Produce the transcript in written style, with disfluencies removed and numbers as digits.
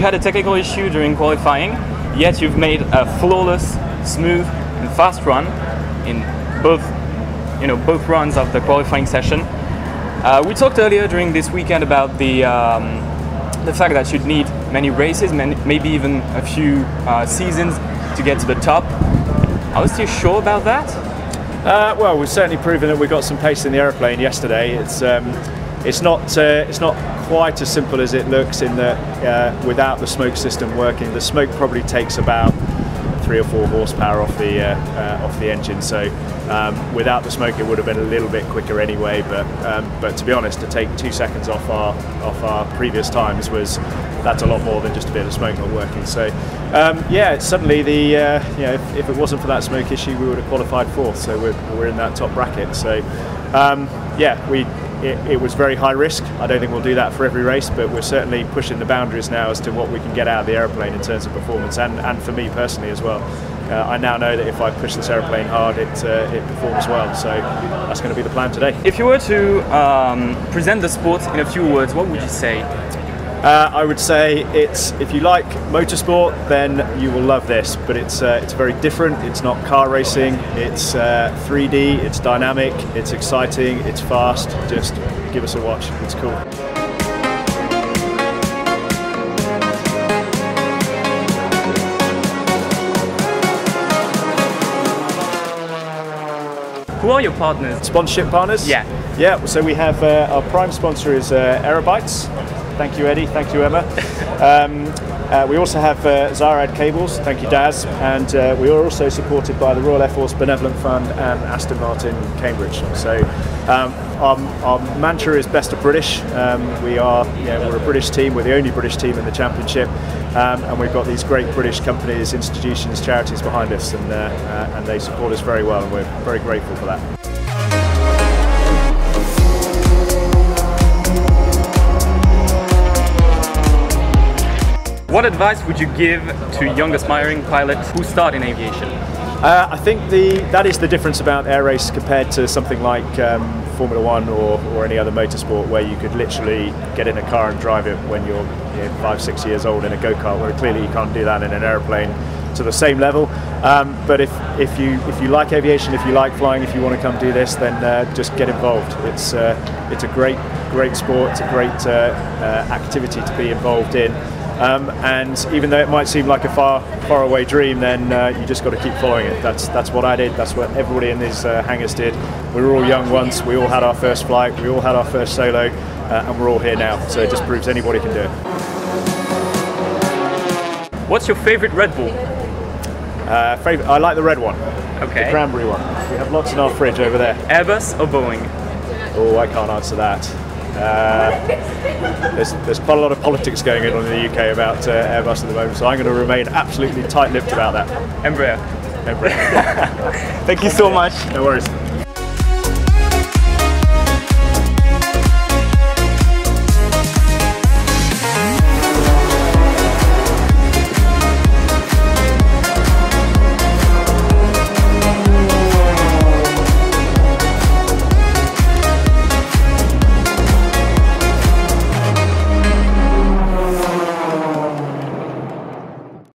had a technical issue during qualifying, yet you've made a flawless, smooth and fast run in both runs of the qualifying session. We talked earlier during this weekend about the fact that you'd need many races, maybe even a few seasons to get to the top. I was still sure about that? Well, we've certainly proven that we got some pace in the aeroplane yesterday. It's not quite as simple as it looks in that without the smoke system working, the smoke probably takes about 3 or 4 horsepower off the engine. So without the smoke, it would have been a little bit quicker anyway. But to be honest, to take 2 seconds off our previous times that's a lot more than just a bit of smoke not working. So yeah, suddenly if it wasn't for that smoke issue, we would have qualified 4th. So we're in that top bracket. So yeah, it was very high risk. I don't think we'll do that for every race, but we're certainly pushing the boundaries now as to what we can get out of the aeroplane in terms of performance, and for me personally as well. I now know that if I push this aeroplane hard, it performs well. So that's going to be the plan today. If you were to present the sport in a few words, what would you say? I would say if you like motorsport, then you will love this. But it's very different. It's not car racing. It's 3D. It's dynamic. It's exciting. It's fast. Just give us a watch. It's cool. Who are your partners? Sponsorship partners? Yeah. Yeah, so we have our prime sponsor is Aerobytes. Thank you, Eddie. Thank you, Emma. We also have Zyrad Cables. Thank you, Daz. And we are also supported by the Royal Air Force Benevolent Fund and Aston Martin Cambridge. So our mantra is best of British. We're a British team. We're the only British team in the championship. And we've got these great British companies, institutions, charities behind us, and they support us very well, and we're very grateful for that. What advice would you give to young aspiring pilots who start in aviation? I think that is the difference about air race compared to something like Formula One or any other motorsport, where you could literally get in a car and drive it when you're 5, 6 years old in a go-kart, where clearly you can't do that in an aeroplane to the same level. But if you like aviation, if you like flying, if you want to come do this, then just get involved. It's a great sport. It's a great activity to be involved in. And even though it might seem like a far away dream, then you just got to keep following it. That's what I did. That's what everybody in these hangars did. We were all young once. We all had our first flight. We all had our first solo, and we're all here now. So it just proves anybody can do it. What's your favorite Red Bull? I like the red one. Okay. The cranberry one. We have lots in our fridge over there. Airbus or Boeing? Oh, I can't answer that. There's quite a lot of politics going on in the UK about Airbus at the moment, so I'm going to remain absolutely tight-lipped about that. Embraer. Embraer. Thank you so much. No worries.